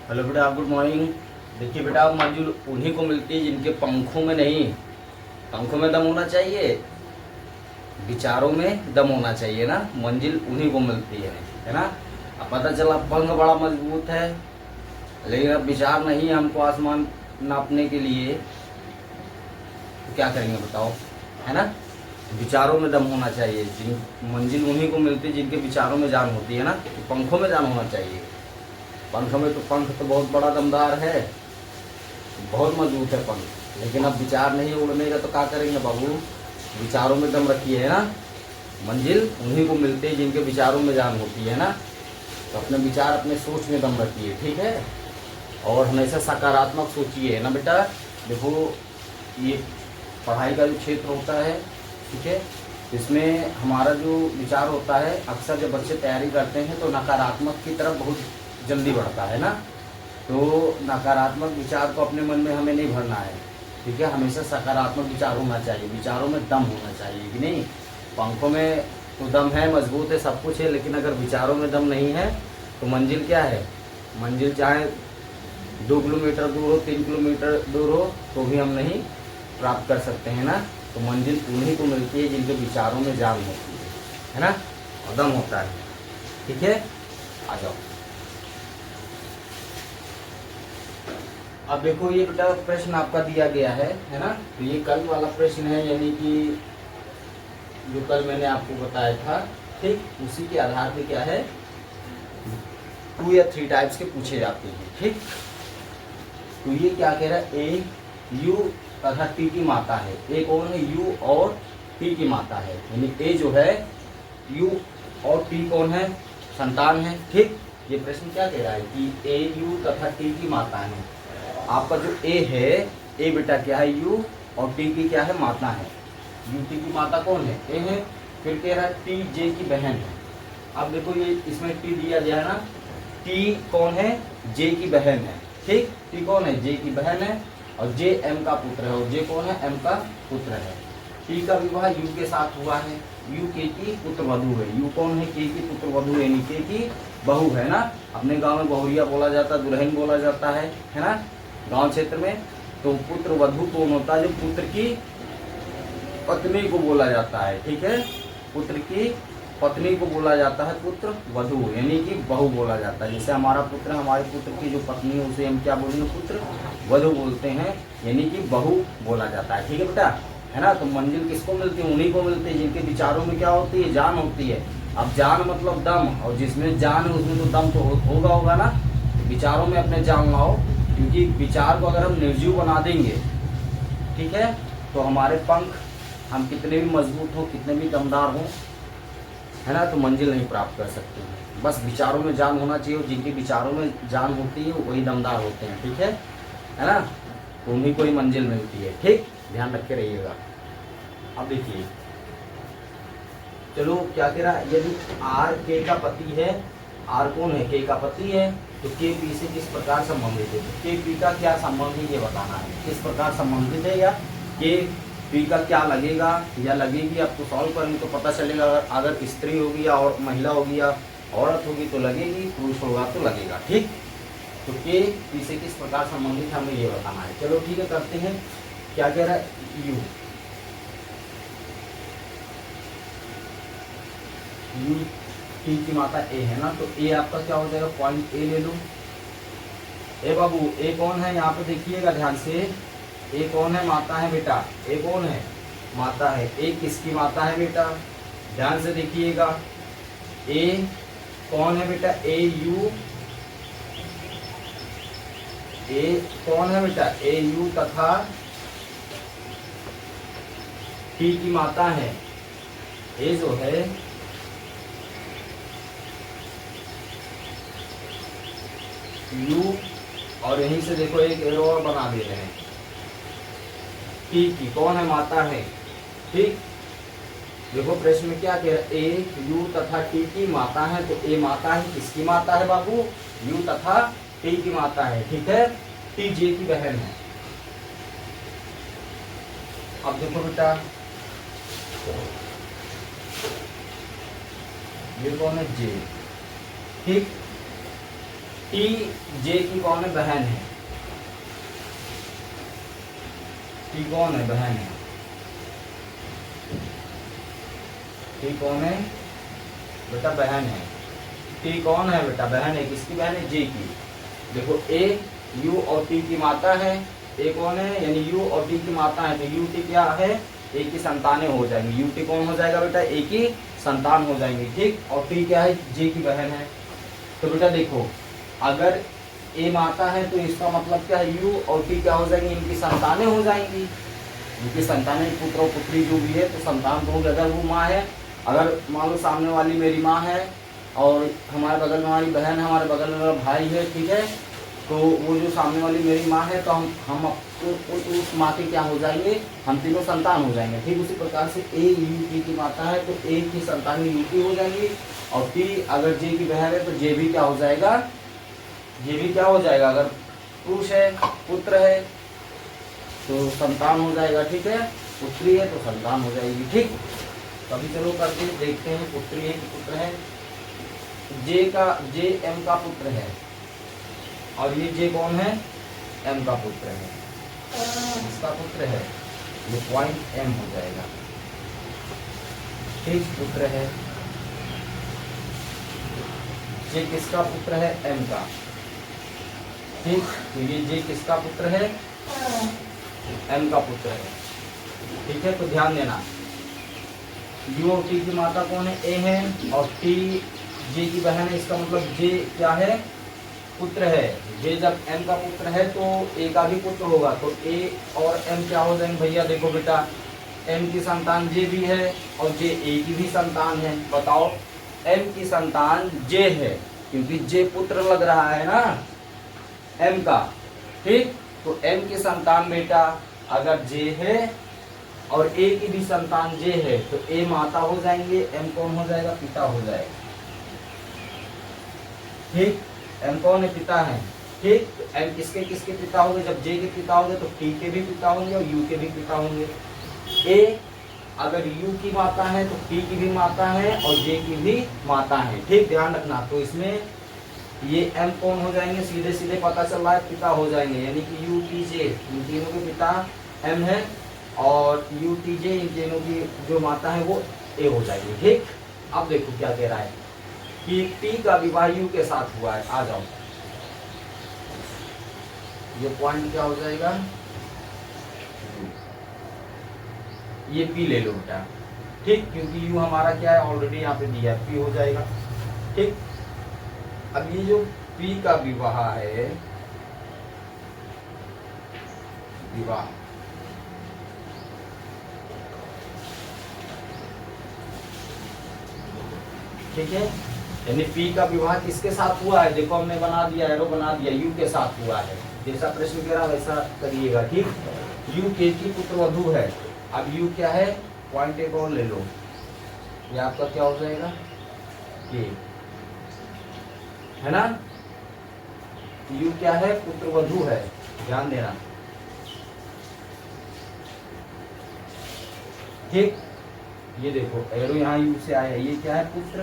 Hello बेटा, good morning. देखिए बेटा, मंजिल उन्हीं को मिलती है जिनके पंखों में नहीं, पंखों में दम होना चाहिए, विचारों में दम होना चाहिए ना। मंजिल उन्हीं को मिलती है ना। अब पता चला पंख बड़ा मजबूत है, लेकिन अब विचार नहीं है हमको आसमान नापने के लिए, तो क्या करेंगे बताओ, है ना। विचारों में दम होना चाहिए। जिन मंजिल उन्हीं को मिलती है जिनके विचारों में जान होती है ना। तो पंखों में जान होना चाहिए। पंख में तो पंख तो बहुत बड़ा दमदार है, बहुत मजबूत है पंख, लेकिन अब विचार नहीं उड़ने का, तो क्या करेंगे बाबू। विचारों में दम रखिए, है ना। मंजिल उन्हीं को मिलते हैं जिनके विचारों में जान होती है ना। तो अपने विचार, अपने सोच में दम रखिए, ठीक है। और हमेशा सकारात्मक सोचिए, है ना बेटा। देखो, ये पढ़ाई का जो क्षेत्र होता है, ठीक है, इसमें हमारा जो विचार होता है, अक्सर जब बच्चे तैयारी करते हैं तो नकारात्मक की तरफ बहुत जल्दी बढ़ता है ना। तो नकारात्मक विचार को अपने मन में हमें नहीं भरना है, ठीक है। हमेशा सकारात्मक विचार होना चाहिए, विचारों में दम होना चाहिए कि नहीं। पंखों में तो दम है, मजबूत है, सब कुछ है, लेकिन अगर विचारों में दम नहीं है तो मंजिल क्या है। मंजिल चाहे 2 किलोमीटर दूर हो, 3 किलोमीटर दूर हो, तो भी हम नहीं प्राप्त कर सकते हैं ना। तो मंजिल उन्हीं को मिलती है जिनके विचारों में जान होती है ना, और दम होता है, ठीक है। आ जाओ। अब देखो, ये बेटा प्रश्न आपका दिया गया है ना। तो ये कल वाला प्रश्न है, यानी कि जो कल मैंने आपको बताया था, ठीक, उसी के आधार पे क्या है, 2 या 3 टाइप्स के पूछे जाते हैं, ठीक। तो ये क्या कह रहा है, ए यू तथा टी की माता है। ए कौन है, यू और टी की माता है, यानी ए जो है यू और टी कौन है, संतान है, ठीक। ये प्रश्न क्या कह रहा है कि ए यू तथा टी की माता है। आपका जो ए है, ए बेटा क्या है, यू, और टी की क्या है, माता है। यू टी की माता कौन है, ए है। फिर कह रहा है टी जे की बहन है। अब देखो, ये इसमें टी दिया गया है ना। टी कौन है, जे की बहन है, ठीक। टी कौन है, जे की बहन है, और जे एम का पुत्र है, और जे कौन है, एम का पुत्र है। टी का विवाह यू के साथ हुआ है, यू के की पुत्र वधु है। यू कौन है, के की पुत्र वधु, यानी के की बहू है ना। अपने गांव में बहुरिया बोला जाता है, दुल्हन बोला जाता है ना, गांव क्षेत्र में। तो पुत्र वधु कौन होता है, जो पुत्र की पत्नी को बोला जाता है, ठीक है। पुत्र की पत्नी को बोला जाता है पुत्र वधु, यानी कि बहू बोला जाता है। जैसे हमारा पुत्र, हमारे पुत्र की जो पत्नी है उसे हम क्या बोलेंगे, पुत्र वधु बोलते हैं, यानी कि बहू बोला जाता है, ठीक है बेटा, है ना। तो मंजिल किसको मिलती है, उन्हीं को मिलती है जिनके विचारों में क्या होती है, जान होती है। अब जान मतलब दम, और जिसमें जान है उसमें तो दम तो होगा ना। विचारों में अपने जान लाओ, क्योंकि विचार को अगर हम निर्जीव बना देंगे, ठीक है, तो हमारे पंख, हम कितने भी मजबूत हो, कितने भी दमदार हो, है ना, तो मंजिल नहीं प्राप्त कर सकते हैं। बस विचारों में जान होना चाहिए, और जिनके विचारों में जान होती है वही दमदार होते हैं, ठीक है ना। तो उन्हीं को ही मंजिल मिलती है, ठीक, ध्यान रख के रहिएगा। अब देखिए, चलो क्या कह रहा है, यदि आर के का पति है, आर कौन है, के का पति है, तो के पी से किस प्रकार संबंधित है। तो के पी का क्या संबंध है ये बताना है, किस प्रकार संबंधित है, या के पी का क्या लगेगा या लगेगी। आपको सॉल्व करेंगे तो पता चलेगा। अगर स्त्री होगी या और महिला होगी या औरत होगी तो लगेगी, पुरुष होगा तो लगेगा, ठीक। तो के पी से किस प्रकार संबंधित है, हमें ये बताना है। चलो ठीक है, करते हैं। क्या कह रहा है, यू यू टी की माता ए है ना। तो ए आपका क्या हो जाएगा, पॉइंट ए ले लो। ए बाबू, ए कौन है, यहाँ पे देखिएगा ध्यान से। ए कौन है, माता है बेटा। ए कौन है, माता है। ए किसकी माता है बेटा, ध्यान से देखिएगा। ए कौन है बेटा, ए यू, ए कौन है बेटा, ए यू तथा टी की माता है। ए जो है यू, और यहीं से देखो एक एरो और बना दे रहे हैं। टी की कौन है, माता है, ठीक। देखो प्रश्न में क्या कह रहा है, ए यू तथा टी की माता है। तो ए माता है, किसकी माता है बाबू, यू तथा टी की माता है, ठीक है। टी जे की बहन है। अब देखो बेटा, ये कौन है, जे, ठीक। टी जे की कौन है, बहन है। टी कौन है, बहन है। टी कौन है बेटा, बहन है। टी कौन है बेटा, बहन है। किसकी बहन है, जे की। देखो ए यू और टी की माता है। ए कौन है, यानी यू और टी की माता है, तो यू टी क्या है, ए की संतानें हो जाएंगी। यू टी कौन हो जाएगा बेटा, ए की संतान हो जाएंगी, ठीक। और टी क्या है, जे की बहन है। तो बेटा देखो, अगर ए माता है तो इसका मतलब क्या है, यू और टी क्या हो जाएंगी, इनकी संतानें हो जाएंगी। इनकी संतानें पुत्र और पुत्री जो भी है तो संतान तो होगी। अगर वो माँ है, अगर मान लो सामने वाली मेरी माँ है और हमारे बगल में हमारी बहन है, हमारे बगल में मेरा भाई है, ठीक है, तो वो जो सामने वाली मेरी माँ है तो हम उस माँ के क्या हो जाएंगे, हम तीनों संतान हो जाएंगे, ठीक। उसी प्रकार से ए यू टी की माता है तो ए की संतान यू टी हो जाएंगी, और टी अगर जे की बहन है तो जे भी क्या हो जाएगा, जे भी क्या हो जाएगा, अगर पुरुष है, पुत्र है तो संतान हो जाएगा, ठीक है। पुत्री है तो संतान हो जाएगी, ठीक। तो अभी चलो करके देखते हैं, पुत्री है कि पुत्र है। जे एम का पुत्र है, और ये जे कौन है, एम का पुत्र है। इसका पुत्र है, ये पॉइंट एम हो जाएगा, ठीक। पुत्र है, जे किसका पुत्र है, एम का, ठीक। तो ये जे किसका पुत्र है, एम का पुत्र है, ठीक है। तो ध्यान देना, यू और टी की माता कौन है, ए है, और टी जे की बहन है। इसका मतलब जे क्या है, पुत्र है। जे जब एम का पुत्र है तो ए का भी पुत्र होगा, तो ए और एम क्या हो जाएंगे भैया, देखो बेटा, एम की संतान जे भी है और जे ए की भी संतान है। बताओ, एम की संतान जे है क्योंकि जे पुत्र लग रहा है ना एम का, ठीक। तो एम की संतान बेटा अगर जे है और ए की भी संतान जे है तो ए माता हो जाएंगे, एम कौन हो जाएगा, पिता हो जाएगा, ठीक। एम कौन है, पिता है, ठीक। तो एम किसके किसके पिता होंगे, जब जे के पिता होंगे तो टी के भी पिता होंगे और यू के भी पिता होंगे। ए अगर यू की माता है तो टी की भी माता है और जे की भी माता है, ठीक। ध्यान रखना, तो इसमें ये एम कौन हो जाएंगे, सीधे सीधे पता चल रहा है पिता हो जाएंगे, यानी कि यू टी जे इन तीनों के पिता एम है और यू टी जे इन तीनों की जो माता है वो ए हो जाएगी, ठीक। अब देखो क्या कह रहा है कि टी का विवाह यू के साथ हुआ है। आ जाओ, ये पॉइंट क्या हो जाएगा, ये पी ले लो बेटा, ठीक, क्योंकि यू हमारा क्या है, ऑलरेडी यहाँ पे दिया, पी हो जाएगा, ठीक। अब ये जो पी का विवाह है, विवाह, ठीक है, यानी पी का विवाह किसके साथ हुआ है, देखो हमने बना दिया, एरो बना दिया, यू के साथ हुआ है। जैसा प्रश्न कह रहा वैसा करिएगा, ठीक। यू के की पुत्र वधू है। अब यू क्या है, पॉइंट एक और ले लो, ये आपका क्या हो जाएगा, के है ना। यू क्या है, पुत्र वधू है, ध्यान देना, ठीक। ये देखो एरो यहाँ यू से आया, ये क्या है, पुत्र,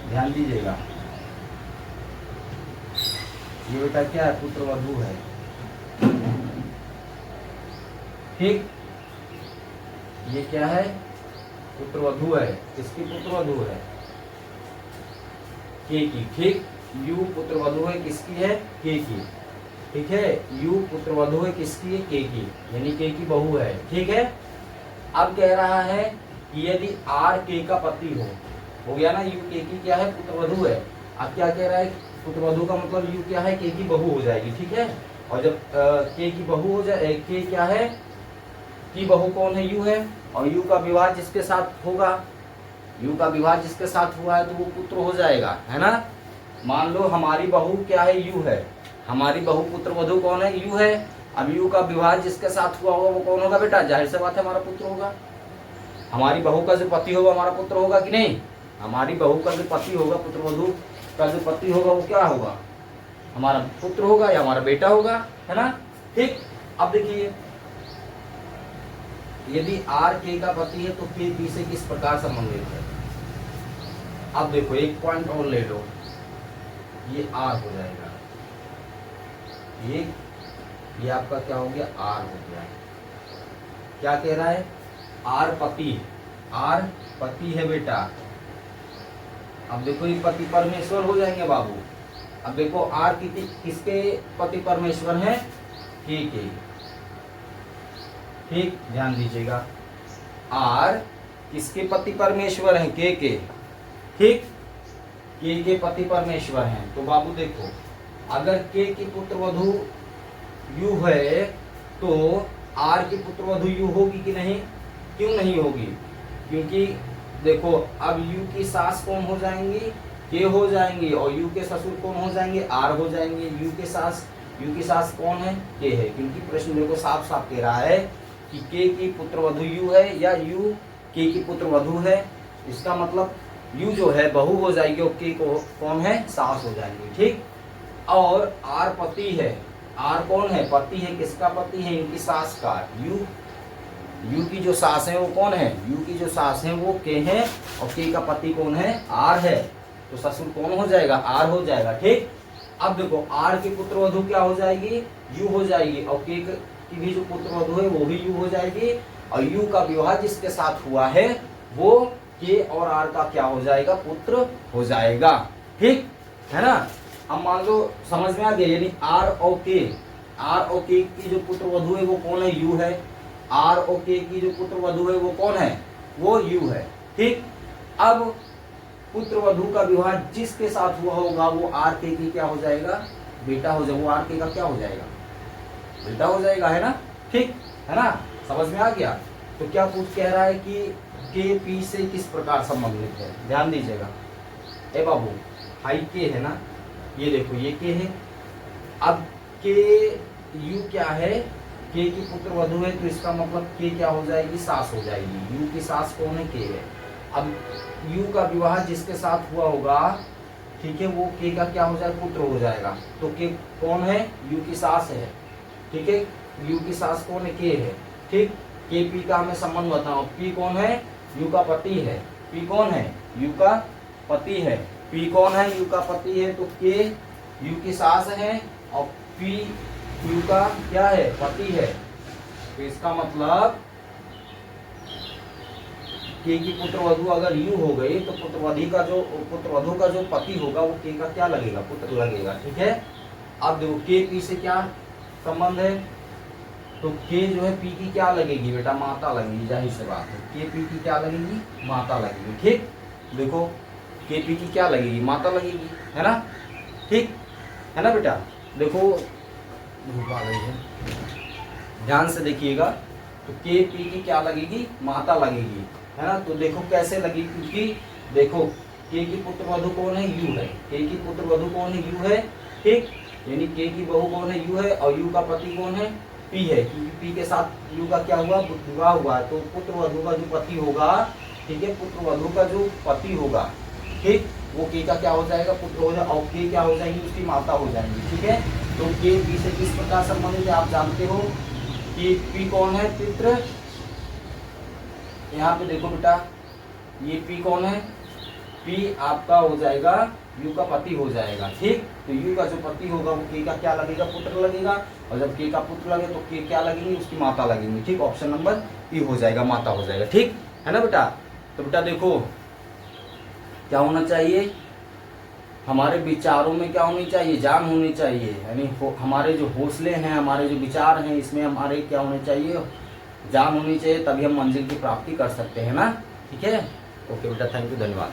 ध्यान दीजिएगा, ये बेटा क्या है, पुत्र वधू है, ठीक। ये क्या है, पुत्र वधू है, किसकी पुत्र वधू है, के की, ठीक। यू पुत्र वधू है किसकी है, के की, ठीक है। यू पुत्र वधू है किसकी है, के की, यानी के की बहू है, ठीक है। अब कह रहा है कि यदि आर के का पति हो गया ना, यू के की क्या है, पुत्र वधू है। अब क्या कह रहा है, पुत्र वधू का मतलब यू क्या है, के की बहू हो जाएगी, ठीक है। और जब के की बहू हो जाए, के क्या है, की बहू कौन है, यू है, और यू का विवाह जिसके साथ होगा, यू का विवाह जिसके साथ हुआ है तो वो पुत्र हो जाएगा, है ना। मान लो हमारी बहू क्या है, यू है, हमारी बहू पुत्र वधू कौन है, यू है। अब यू का विवाह जिसके साथ हुआ होगा वो कौन होगा बेटा, जाहिर सी बात है हमारा पुत्र होगा। हमारी बहू का जो पति होगा हमारा पुत्र होगा कि नहीं, हमारी बहू का जो पति होगा, पुत्र वधू का जो पति होगा वो क्या होगा, हमारा पुत्र होगा या हमारा बेटा होगा, है ना, ठीक। अब देखिए, यदि आर के का पति है तो के पी से किस प्रकार संबंधित है। अब देखो एक पॉइंट और ले लो, ये आर हो जाएगा, ये आपका क्या हो गया, आर हो गया। क्या कह रहा है, आर पति है बेटा। अब देखो ये पति परमेश्वर हो जाएंगे बाबू। अब देखो आर किसके पति परमेश्वर है, के। ठीक, ध्यान दीजिएगा, आर किसके पति परमेश्वर हैं, के। ठीक, के पति परमेश्वर हैं। तो बाबू देखो, अगर के की पुत्रवधु यू है तो आर की पुत्रवधु यू होगी कि नहीं, क्यों नहीं होगी, क्योंकि देखो अब यू की सास कौन हो जाएंगी, के हो जाएंगी, और यू के ससुर कौन हो जाएंगे, आर हो जाएंगे। यू की सास कौन है, के है, क्योंकि प्रश्न देखो साफ साफ कह रहा है कि के की पुत्रवधु यू है या यू के की पुत्रवधु है। इसका मतलब यू जो है बहू हो जाएगी और के को कौन है, सास हो जाएंगी। ठीक, और आर पति है, आर कौन है, पति है। किसका पति है, इनकी सास का। यू की जो सास है वो कौन है, यू की जो सास है वो के है, और के का पति कौन है, आर है। तो ससुर कौन हो जाएगा, आर हो जाएगा। ठीक, अब देखो आर की पुत्रवधु क्या हो जाएगी, यू हो जाएगी, और के की भी जो पुत्रवधु है वो भी यू हो जाएगी, और यू का विवाह जिसके साथ हुआ है वो के और आर का क्या हो जाएगा, पुत्र हो जाएगा। ठीक है ना। अब मान लो समझ में आ गया, यानी आर और के की जो पुत्रवधु है वो कौन है, यू है। आर और के की जो पुत्रवधु है वो कौन है, वो यू है। ठीक, अब पुत्रवधु का विवाह जिसके साथ हुआ होगा वो आर के की क्या हो जाएगा, बेटा हो जाएगा। वो आर के का क्या हो जाएगा, बेटा हो जाएगा, है ना। ठीक है ना, समझ में आ गया। तो क्या पूछ कह रहा है कि के पी से किस प्रकार संबंधित है, ध्यान दीजिएगा। ए बाबू, हाई के है ना, ये देखो ये के है। अब के यू क्या है, के की पुत्रवधु है, तो इसका मतलब के क्या हो जाएगी, सास हो जाएगी। यू की सास कौन है, के है। अब यू का विवाह जिसके साथ हुआ होगा, ठीक है, वो के का क्या हो जाएगा, पुत्र हो जाएगा। तो के कौन है, यू की सास है। ठीक है, यू की सास कौन है, के है। ठीक, के पी का हमें संबंध बताओ। पी कौन है, यू का पति है। पी कौन है, यू का पति है। पी कौन है, यू का पति है। तो के यू की सास है और पी यू का क्या है, पति है। तो इसका मतलब के की पुत्रवधु अगर यू हो गई तो पुत्रवधु का जो पति होगा वो के का क्या लगेगा, पुत्र लगेगा। ठीक है, अब देखो के पी से क्या संबंध है, तो के जो है पी की क्या लगेगी बेटा, माता लगेगी। जाहिर सी बात है, के पी की क्या लगेगी, माता लगेगी। ठीक, देखो के पी की क्या लगेगी, माता लगेगी, है ना। ठीक है ना बेटा। देखो धूप आ गई है, ध्यान से देखिएगा। तो के पी की क्या लगेगी, माता लगेगी, है ना। तो देखो कैसे लगेगी, क्योंकि देखो के की पुत्रवधु कौन है, यू है। के की पुत्रवधु कौन है, यू है। ठीक, यानी के की बहू कौन है, यू है, और यू का पति कौन है, पी है, क्योंकि पी के साथ यू का क्या हुआ, विवाह हुआ है। तो पुत्रवधु का जो पति होगा, ठीक है, पुत्रवधु का जो पति होगा, ठीक, वो के का क्या हो जाएगा, पुत्र हो जाएगा, और के क्या हो जाएगी, उसकी माता हो जाएंगी। ठीक है, तो के पी से किस प्रकार संबंधित है, आप जानते हो कि पी कौन है, पितृ। यहाँ पे देखो बेटा, ये पी कौन है, पी आपका हो जाएगा, यू का पति हो जाएगा। ठीक, तो यू का जो पति होगा वो के का क्या लगेगा, पुत्र लगेगा, और जब के का पुत्र लगे तो के क्या लगेंगे, उसकी माता लगेंगी। ठीक, ऑप्शन नंबर ई हो जाएगा, माता हो जाएगा। ठीक है ना बेटा। तो बेटा देखो क्या होना चाहिए, हमारे विचारों में क्या होनी चाहिए, जान होनी चाहिए। यानी हमारे जो हौसले हैं, हमारे जो विचार हैं, इसमें हमारे क्या होने चाहिए, जान होनी चाहिए, तभी हम मंजिल की प्राप्ति कर सकते हैं ना। ठीक है, ओके बेटा, थैंक यू, धन्यवाद।